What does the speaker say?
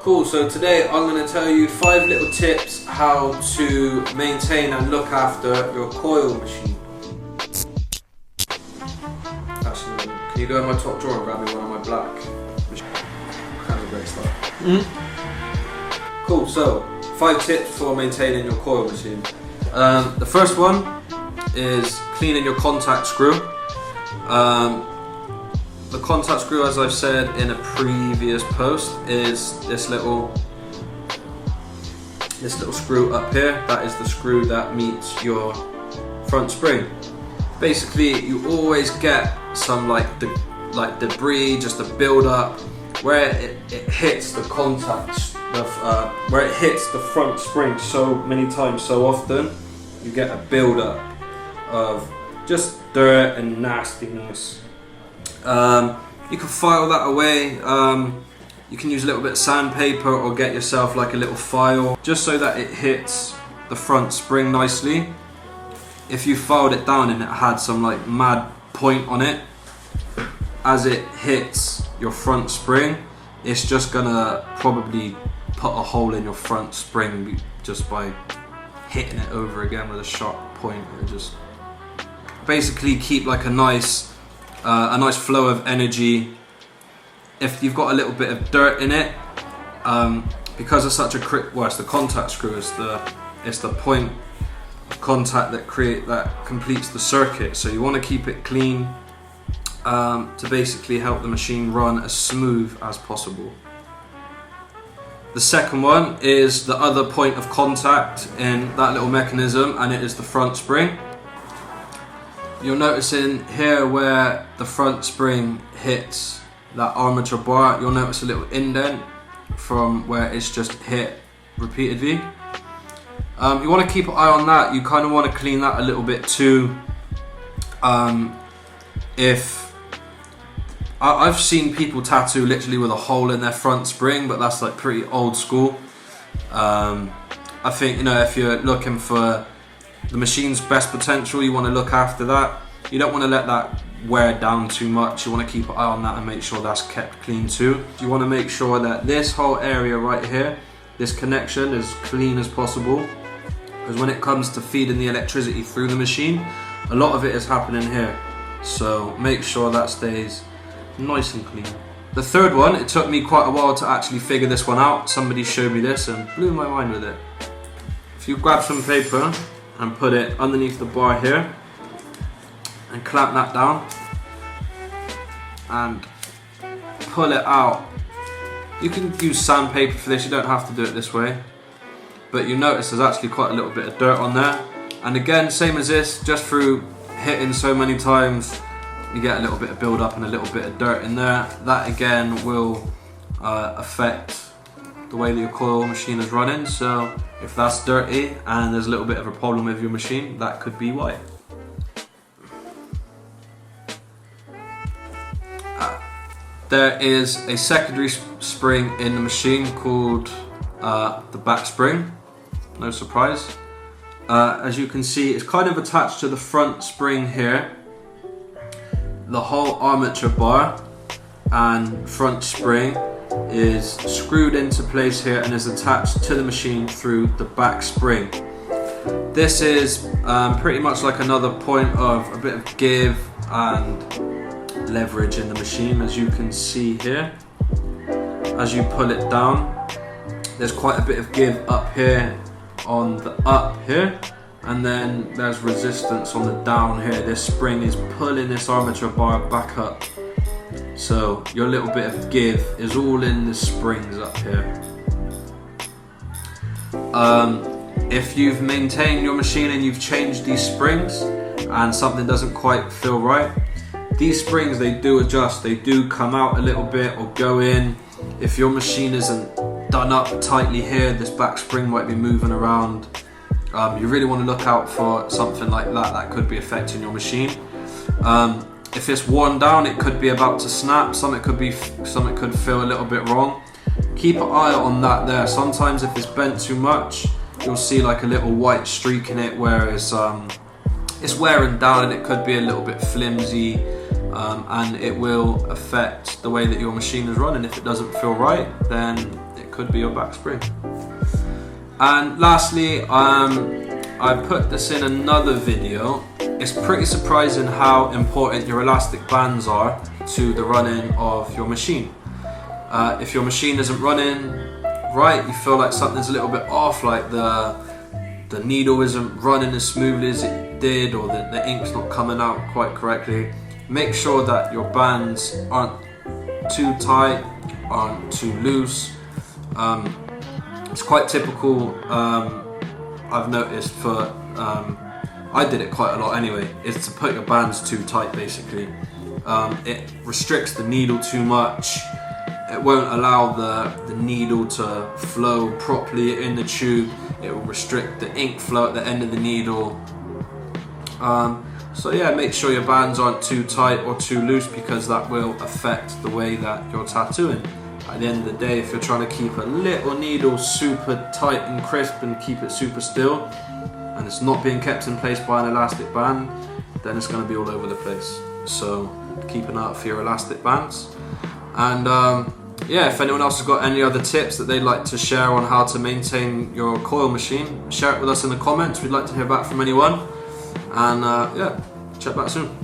Cool, so today I'm going to tell you 5 little tips how to maintain and look after your coil machine. Actually, can you go in my top drawer and grab me one of my black machine? Kind of a great start. Cool, so 5 tips for maintaining your coil machine. The first one is cleaning your contact screw. The contact screw, as I've said in a previous post, is this little screw up here. That is the screw that meets your front spring. Basically, you always get some like debris, just a build up where it hits the contact, where it hits the front spring so many times, so often. You get a build up of just dirt and nastiness. You can file that away. You can use a little bit of sandpaper or get yourself like a little file just so that it hits the front spring nicely. If you filed it down and it had some like mad point on it, as it hits your front spring, it's just gonna probably put a hole in your front spring just by hitting it over again with a sharp point. It just basically keep like a nice flow of energy. If you've got a little bit of dirt in it, because it's such a it's the contact screw, it's the point of contact that completes the circuit. So you want to keep it clean to basically help the machine run as smooth as possible. The second one is the other point of contact in that little mechanism, and it is the front spring. You'll notice in here where the front spring hits that armature bar, you'll notice a little indent from where it's just hit repeatedly. You want to keep an eye on that. You kind of want to clean that a little bit too. If I've seen people tattoo literally with a hole in their front spring, but that's like pretty old school. I think, you know, if you're looking for the machine's best potential, you want to look after that. You don't want to let that wear down too much. You want to keep an eye on that and make sure that's kept clean too. You want to make sure that this whole area right here, this connection, is clean as possible, because when it comes to feeding the electricity through the machine, a lot of it is happening here. So make sure that stays nice and clean. The third one, it took me quite a while to actually figure this one out. Somebody showed me this and blew my mind with it. If you grab some paper and put it underneath the bar here and clamp that down and pull it out. You can use sandpaper for this, you don't have to do it this way, but you notice there's actually quite a little bit of dirt on there. And again, same as this, just through hitting so many times, you get a little bit of build up and a little bit of dirt in there. That again will affect the way that your coil machine is running. So if that's dirty and there's a little bit of a problem with your machine, that could be why. There is a secondary spring in the machine called the back spring. No surprise. As you can see, it's kind of attached to the front spring here. The whole armature bar and front spring is screwed into place here and is attached to the machine through the back spring. This is pretty much like another point of a bit of give and leverage in the machine. As you can see here, as you pull it down, there's quite a bit of give up here on the up here, and then there's resistance on the down here. This spring is pulling this armature bar back up, so your little bit of give is all in the springs up here. If you've maintained your machine and you've changed these springs and something doesn't quite feel right, these springs, they do adjust, they do come out a little bit or go in. If your machine isn't done up tightly here, this back spring might be moving around. You really want to look out for something like that could be affecting your machine. If it's worn down, it could be about to snap. Something could feel a little bit wrong. Keep an eye on that there. Sometimes if it's bent too much, you'll see like a little white streak in it where it's wearing down, and it could be a little bit flimsy, and it will affect the way that your machine is running. If it doesn't feel right, then it could be your back spring. And lastly, I put this in another video. It's pretty surprising how important your elastic bands are to the running of your machine. If your machine isn't running right, you feel like something's a little bit off, like the needle isn't running as smoothly as it did, or the ink's not coming out quite correctly, make sure that your bands aren't too tight, aren't too loose. It's quite typical, I've noticed for, I did it quite a lot anyway, is to put your bands too tight basically. It restricts the needle too much. It won't allow the needle to flow properly in the tube. It will restrict the ink flow at the end of the needle. So yeah, make sure your bands aren't too tight or too loose, because that will affect the way that you're tattooing. At the end of the day, if you're trying to keep a little needle super tight and crisp and keep it super still, and it's not being kept in place by an elastic band, then it's going to be all over the place. So keep an eye out for your elastic bands. And yeah, if anyone else has got any other tips that they'd like to share on how to maintain your coil machine, share it with us in the comments. We'd like to hear back from anyone. And yeah, check back soon.